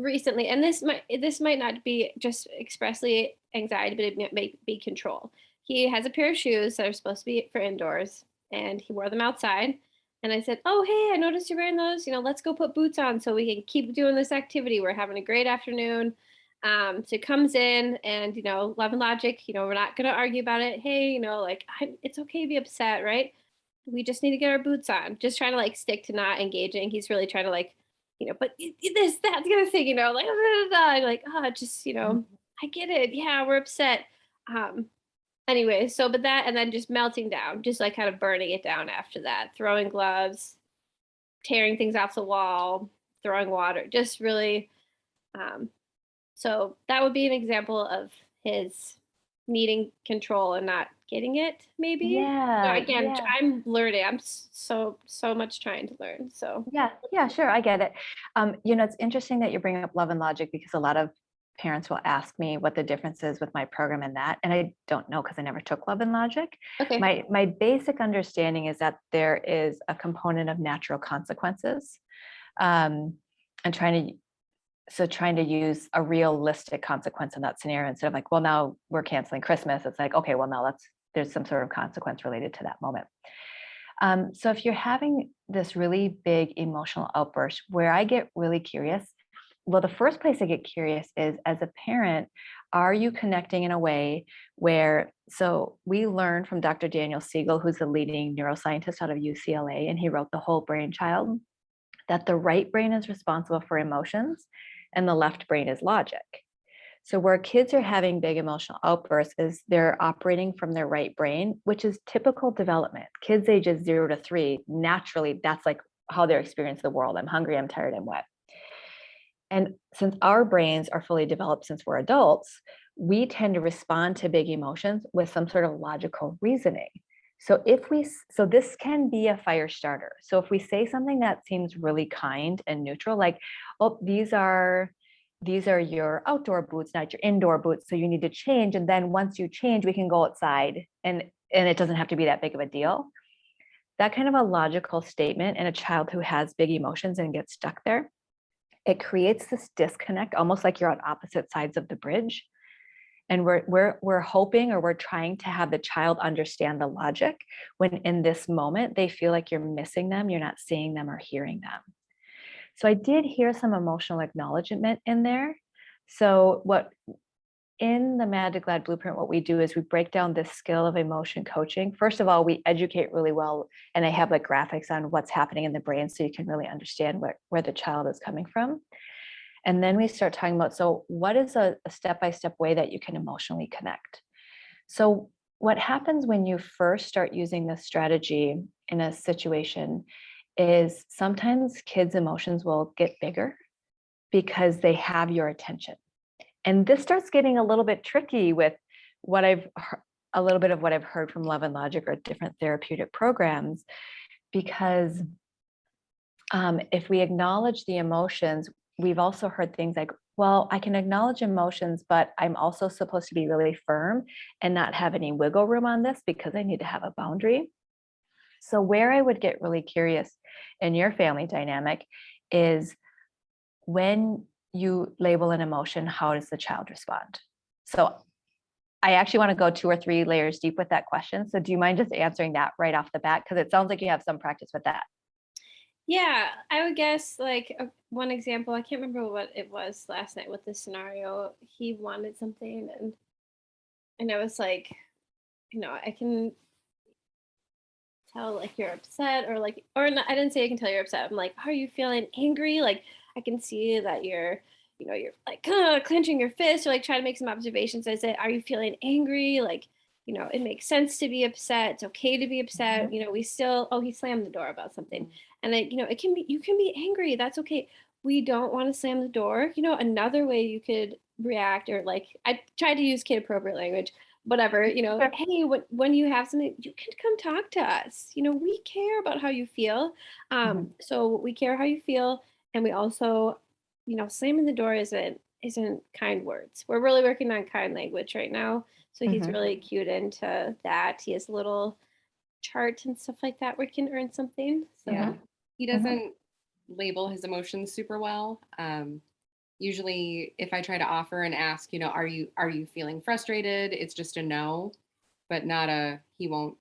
recently, and this might not be just expressly anxiety, but it may be control. He has a pair of shoes that are supposed to be for indoors, and he wore them outside. And I said, "Oh, hey, I noticed you're wearing those. Let's go put boots on so we can keep doing this activity. We're having a great afternoon." So he comes in, and love and logic. We're not gonna argue about it. Hey, it's okay to be upset, right? We just need to get our boots on. Just trying to like stick to not engaging. He's really trying to like, but this, that, the other thing, like, like, oh, just, I get it. Yeah, we're upset. Um, anyway, so, but that, and then just melting down, just like kind of burning it down after that, throwing gloves, tearing things off the wall, throwing water, just really, um, so that would be an example of his needing control and not getting it, maybe. So Yeah, again, yeah. I'm learning. I'm so much trying to learn. So Yeah, yeah, sure. I get it. It's interesting that you bring up Love and Logic because a lot of parents will ask me what the difference is with my program and that, and I don't know because I never took Love and Logic. okay, My basic understanding is that there is a component of natural consequences, um, and trying to use a realistic consequence in that scenario instead of like, well, now we're canceling Christmas. It's like, okay, well, now there's some sort of consequence related to that moment. So if you're having this really big emotional outburst where I get really curious, well, the first place I get curious is as a parent, are you connecting in a way where, so we learned from Dr. Daniel Siegel, who's the leading neuroscientist out of UCLA, and he wrote The Whole Brain Child, that the right brain is responsible for emotions and the left brain is logic. So, where kids are having big emotional outbursts is they're operating from their right brain, which is typical development. Kids ages 0 to 3, naturally, that's like how they're experiencing the world. I'm hungry, I'm tired, I'm wet. And since our brains are fully developed since we're adults, we tend to respond to big emotions with some sort of logical reasoning. So this can be a fire starter. So if we say something that seems really kind and neutral, like, oh, these are your outdoor boots, not your indoor boots. So you need to change. And then once you change, we can go outside and it doesn't have to be that big of a deal. That kind of a logical statement in a child who has big emotions and gets stuck there, it creates this disconnect, almost like you're on opposite sides of the bridge. And we're hoping or we're trying to have the child understand the logic when in this moment they feel like you're missing them, you're not seeing them or hearing them. So I did hear some emotional acknowledgement in there. So what in the Magic Lad Blueprint, what we do is we break down this skill of emotion coaching. First of all, we educate really well, and I have like graphics on what's happening in the brain so you can really understand where the child is coming from. And then we start talking about, so what is a step-by-step way that you can emotionally connect? So what happens when you first start using this strategy in a situation is sometimes kids' emotions will get bigger because they have your attention. And this starts getting a little bit tricky with what a little bit of what I've heard from Love and Logic or different therapeutic programs, because if we acknowledge the emotions, we've also heard things like, well, I can acknowledge emotions, but I'm also supposed to be really firm and not have any wiggle room on this because I need to have a boundary. So, where I would get really curious in your family dynamic is when you label an emotion, how does the child respond? So, I actually want to go 2 or 3 layers deep with that question. So, do you mind just answering that right off the bat? Because it sounds like you have some practice with that. yeah, I would guess like one example. I can't remember what it was last night with this scenario. He wanted something, and I was like, I can tell like you're upset, or like, or not, I didn't say I can tell you're upset. I'm like, are you feeling angry? Like I can see that you're like clenching your fist, or like trying to make some observations. I said, are you feeling angry? Like, it makes sense to be upset. It's okay to be upset. Mhm, We still, oh, he slammed the door about something. mhm, And it can be, you can be angry. That's okay. We don't want to slam the door. Another way you could react, or like, I tried to use kid appropriate language, whatever, sure. hey, when you have something, you can come talk to us. We care about how you feel. Mhm, So we care how you feel. And we also, slamming the door isn't kind words. We're really working on kind language right now. So he's mhm, really cued into that. He has a little chart and stuff like that where he can earn something. mhm, So Yeah. He mhm, doesn't label his emotions super well. Usually if I try to offer and ask, are you feeling frustrated? It's just a no, but not a he won't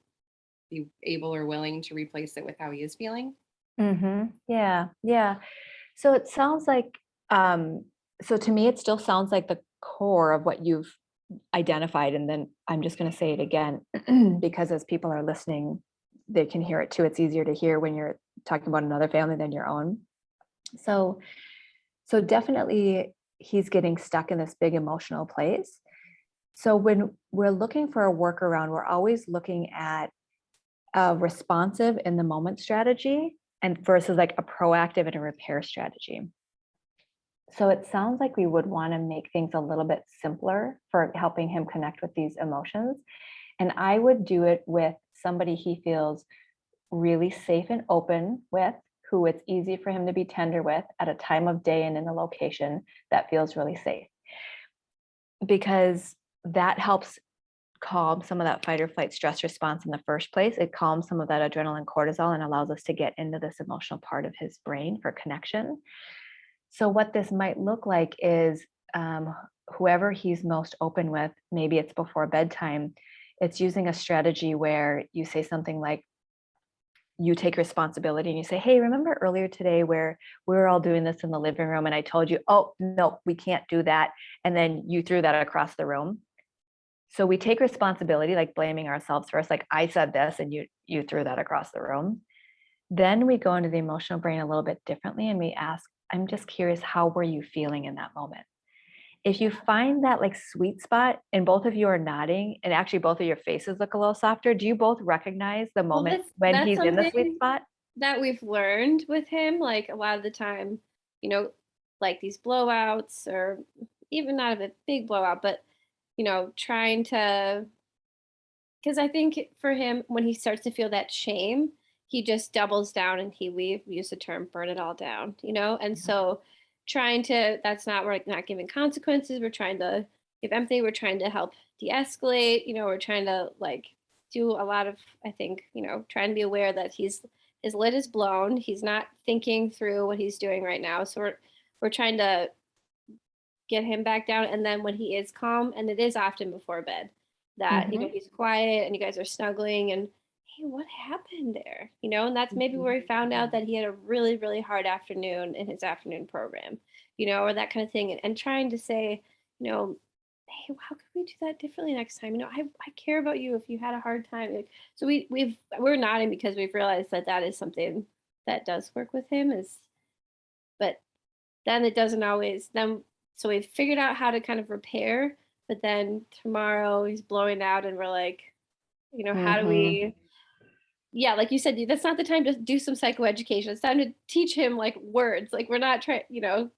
be able or willing to replace it with how he is feeling. Yeah, yeah. So it sounds like, um, so to me, it still sounds like the core of what you've identified. And then I'm just going to say it again, because as people are listening, they can hear it too. It's easier to hear when you're talking about another family than your own. So, so definitely he's getting stuck in this big emotional place. So when we're looking for a workaround, we're always looking at a responsive in the moment strategy and versus like a proactive and a repair strategy. So it sounds like we would want to make things a little bit simpler for helping him connect with these emotions. And I would do it with somebody he feels really safe and open with, who it's easy for him to be tender with at a time of day and in a location that feels really safe. Because that helps calm some of that fight or flight stress response in the first place. It calms some of that adrenaline cortisol and allows us to get into this emotional part of his brain for connection. So what this might look like is, whoever he's most open with, maybe it's before bedtime, it's using a strategy where you say something like, you take responsibility and you say, hey, remember earlier today where we were all doing this in the living room and I told you, oh, no, we can't do that. And then you threw that across the room. So we take responsibility, like blaming ourselves first, like I said this and you threw that across the room. Then we go into the emotional brain a little bit differently and we ask, I'm just curious, how were you feeling in that moment? If you find that like sweet spot and both of you are nodding and actually both of your faces look a little softer, do you both recognize the Well, moment that's when that's he's in the sweet something spot? that we've learned with him, like a lot of the time, you know, like these blowouts or even not a big blowout, but trying to, because I think for him, when he starts to feel that shame, he just doubles down and we use the term burn it all down, and Yeah. so trying to, that's not, we're not giving consequences, we're trying to give empathy, we're trying to help de-escalate, we're trying to like do a lot of, I think, trying to be aware that his lid is blown, he's not thinking through what he's doing right now, so we're trying to get him back down. And then when he is calm, and it is often before bed, that Mhm. he's quiet and you guys are snuggling and, hey, what happened there? And that's maybe Mhm. where he found out that he had a really, really hard afternoon in his afternoon program, or that kind of thing. And trying to say, hey, how could we do that differently next time? I care about you if you had a hard time. Like, so we're nodding because we've realized that that is something that does work with him, is, but then it doesn't always, then, so we've figured out how to kind of repair, but then tomorrow he's blowing out and we're like, how do Mhm. we, yeah, like you said, that's not the time to do some psychoeducation, it's time to teach him like words, like we're not trying,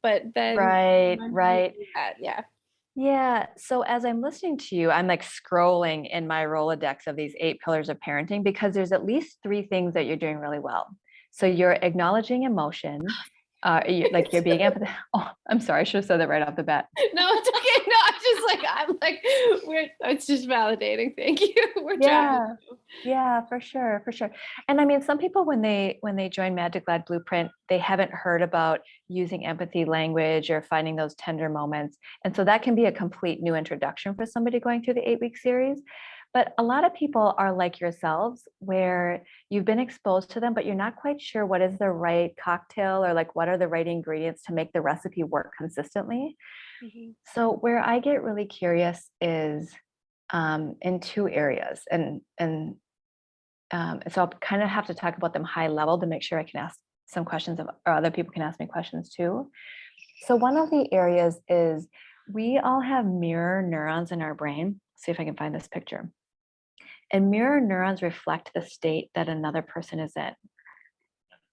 but then Right, when we right. do that, yeah. Yeah. So as I'm listening to you, I'm like scrolling in my Rolodex of these 8 pillars of parenting because there's at least 3 things that you're doing really well. So you're acknowledging emotion, like you're being empathetic. Oh, I'm sorry, I should have said that right off the bat. No, it's okay. No, I'm like, it's just validating. Thank you. We're trying. Yeah. Yeah, for sure, for sure. And I mean, some people when they join Magic Lad Blueprint, they haven't heard about using empathy language or finding those tender moments. And so that can be a complete new introduction for somebody going through the 8-week series. But a lot of people are like yourselves, where you've been exposed to them, but you're not quite sure what is the right cocktail or like what are the right ingredients to make the recipe work consistently. Mhm. So where I get really curious is in 2 areas, and so I'll kind of have to talk about them high level to make sure I can ask some questions or other people can ask me questions too. So one of the areas is we all have mirror neurons in our brain. See if I can find this picture. And mirror neurons reflect the state that another person is in.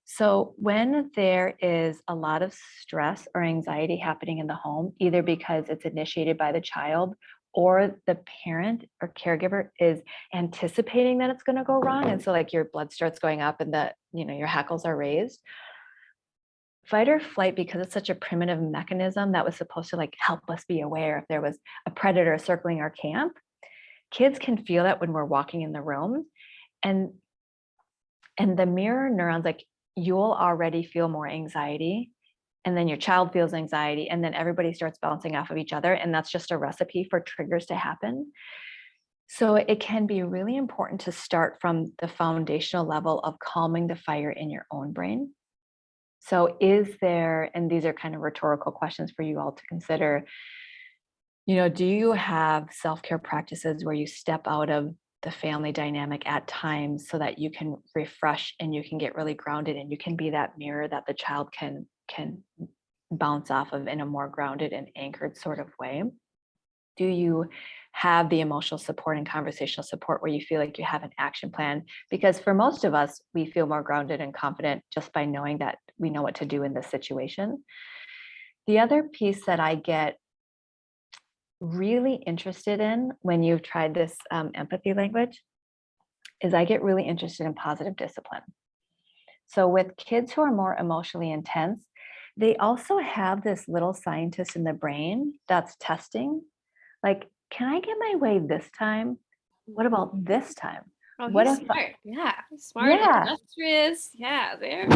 So when there is a lot of stress or anxiety happening in the home, either because it's initiated by the child or the parent or caregiver is anticipating that it's going to go wrong, and so like your blood starts going up and your hackles are raised, fight or flight, because it's such a primitive mechanism that was supposed to like help us be aware if there was a predator circling our camp. Kids can feel that when we're walking in the room, and the mirror neurons, like you'll already feel more anxiety, and then your child feels anxiety, and then everybody starts bouncing off of each other. And that's just a recipe for triggers to happen. So it can be really important to start from the foundational level of calming the fire in your own brain. So is there, and these are kind of rhetorical questions for you all to consider, do you have self-care practices where you step out of the family dynamic at times so that you can refresh and you can get really grounded and you can be that mirror that the child can bounce off of in a more grounded and anchored sort of way? Do you have the emotional support and conversational support where you feel like you have an action plan? Because for most of us, we feel more grounded and confident just by knowing that we know what to do in this situation. The other piece that I get really interested in when you've tried this empathy language is I get really interested in positive discipline. So with kids who are more emotionally intense, they also have this little scientist in the brain that's testing, like, can I get my way this time? What about this time? Oh, What he's if smart. Yeah, he's smart, Yeah, industrious. Yeah, there.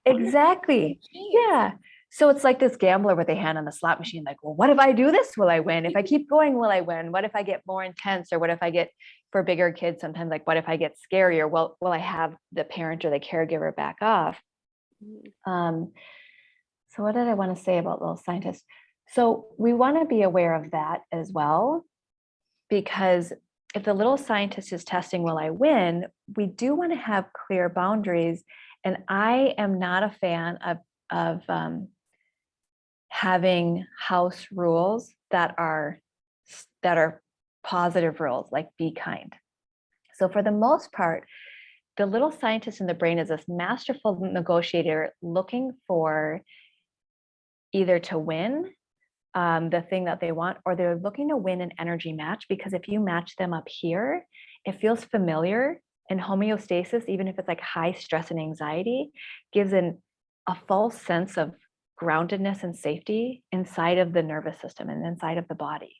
exactly. Yeah. So it's like this gambler with a hand on the slot machine, like, well, what if I do this? Will I win? If I keep going, will I win? What if I get more intense? Or what if I get, for bigger kids, sometimes like, what if I get scarier? Well, will I have the parent or the caregiver back off? Mhm. So what did I want to say about little scientists? So we want to be aware of that as well, because if the little scientist is testing, will I win? We do want to have clear boundaries. And I am not a fan of having house rules that are positive rules, like be kind. So for the most part, the little scientist in the brain is this masterful negotiator looking for either to win the thing that they want, or they're looking to win an energy match, because if you match them up here, it feels familiar. And homeostasis, even if it's like high stress and anxiety, gives a false sense of groundedness and safety inside of the nervous system and inside of the body.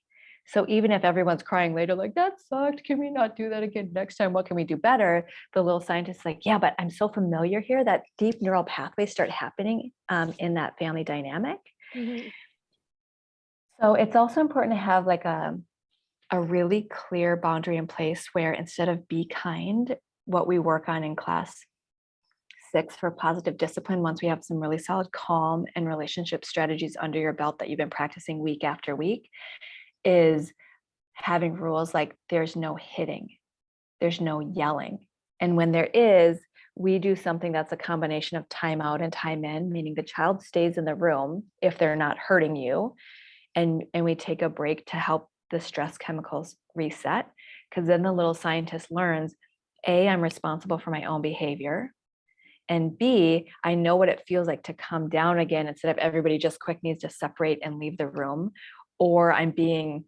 So even if everyone's crying later, like, that sucked, can we not do that again next time? What can we do better? The little scientist's like, yeah, but I'm so familiar here that deep neural pathways start happening in that family dynamic. Mhm. So it's also important to have like a really clear boundary in place where instead of be kind, what we work on in class 6 for positive discipline, once we have some really solid calm and relationship strategies under your belt that you've been practicing week after week, is having rules like there's no hitting, there's no yelling. And when there is, we do something that's a combination of time out and time in, meaning the child stays in the room if they're not hurting you, and we take a break to help the stress chemicals reset, because then the little scientist learns, A, I'm responsible for my own behavior, and B, I know what it feels like to come down again instead of everybody just quick needs to separate and leave the room, or I'm being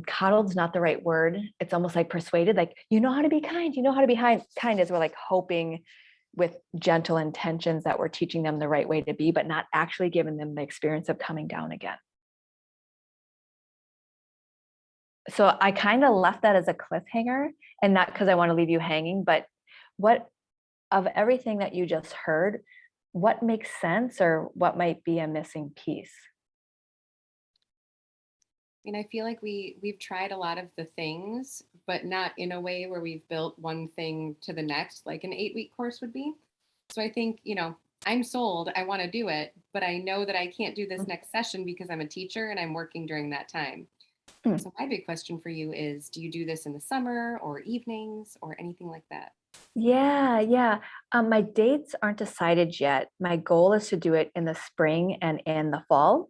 coddled's not the right word. It's almost like persuaded, like, you know how to be kind, you know how to be kind, as we're like hoping with gentle intentions that we're teaching them the right way to be, but not actually giving them the experience of coming down again. So I kind of left that as a cliffhanger, and not because I want to leave you hanging, but what of everything that you just heard, what makes sense or what might be a missing piece? I mean, I feel like we've tried a lot of the things, but not in a way where we've built one thing to the next, like an 8-week course would be. So I think, I'm sold, I want to do it, but I know that I can't do this next session because I'm a teacher and I'm working during that time. Mm. So my big question for you is, do you do this in the summer or evenings or anything like that? Yeah. My dates aren't decided yet. My goal is to do it in the spring and in the fall.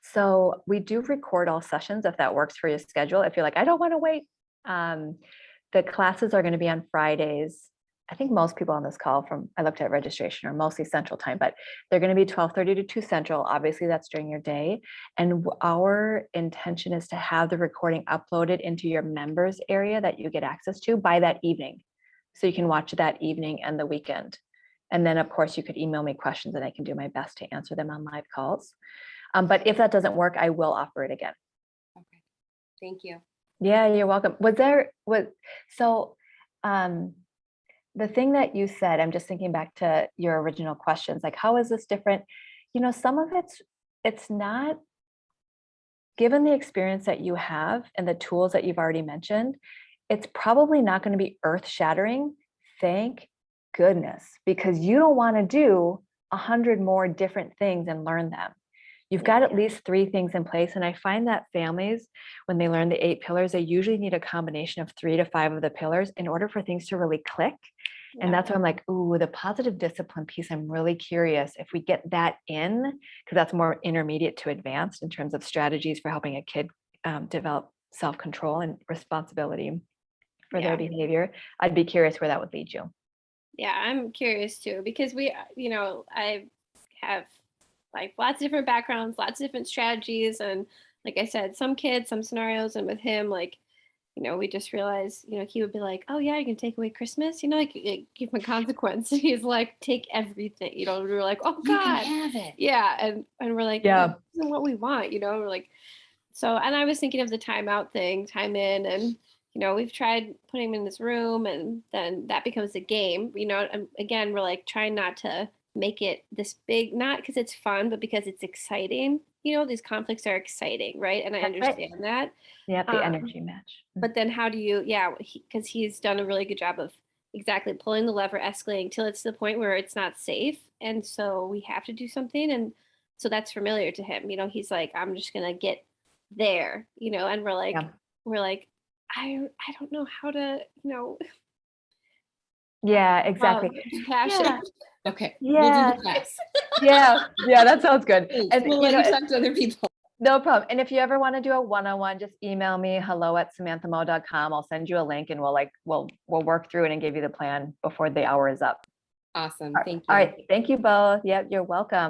So we do record all sessions if that works for your schedule. If you're like, I don't want to wait. The classes are going to be on Fridays. I think most people on this call I looked at registration, are mostly Central Time, but they're going to be 12:30 to 2 Central. Obviously, that's during your day. And our intention is to have the recording uploaded into your members area that you get access to by that evening. So you can watch that evening and the weekend. And then, of course, you could email me questions and I can do my best to answer them on live calls. But if that doesn't work, I will offer it again. Okay. Thank you. Yeah, you're welcome. So the thing that you said, I'm just thinking back to your original questions, like, how is this different? some of it's not, given the experience that you have and the tools that you've already mentioned, it's probably not going to be earth shattering. Thank goodness, because you don't want to do 100 more different things and learn them. You've got at least 3 things in place. And I find that families, when they learn the 8 pillars, they usually need a combination of 3 to 5 of the pillars in order for things to really click. And that's why I'm like, ooh, the positive discipline piece, I'm really curious if we get that in, because that's more intermediate to advanced in terms of strategies for helping a kid develop self-control and responsibility for their behavior. I'd be curious where that would lead you. Yeah, I'm curious too, because I have like lots of different backgrounds, lots of different strategies. And like I said, some kids, some scenarios. And with him, like, we just realized, he would be like, oh yeah, you can take away Christmas, like give him a consequence. He's like, take everything, we were like, oh You God. can have it. Yeah. And we're like, Yeah. this isn't what we want, we're like, so, and I was thinking of the timeout thing, time in, and we've tried putting him in this room, and then that becomes a game, and again, we're like trying not to make it this big, not because it's fun, but because it's exciting. These conflicts are exciting, right? And I That's right. understand that. Yeah, the energy match. But then how do you, because he's done a really good job of exactly pulling the lever, escalating till it's to the point where it's not safe. And so we have to do something. And so that's familiar to him. He's like, I'm just going to get there, and we're like, I don't know how to, Yeah, exactly. passion. Yeah. Okay. Yeah. We'll do the class. Yeah, that sounds good. And we'll let you talk to other people. No problem. And if you ever want to do a one-on-one, just email me hello@samanthamo.com. I'll send you a link, and we'll work through it and give you the plan before the hour is up. Awesome. Thank you. All right. Thank you both. Yep, you're welcome.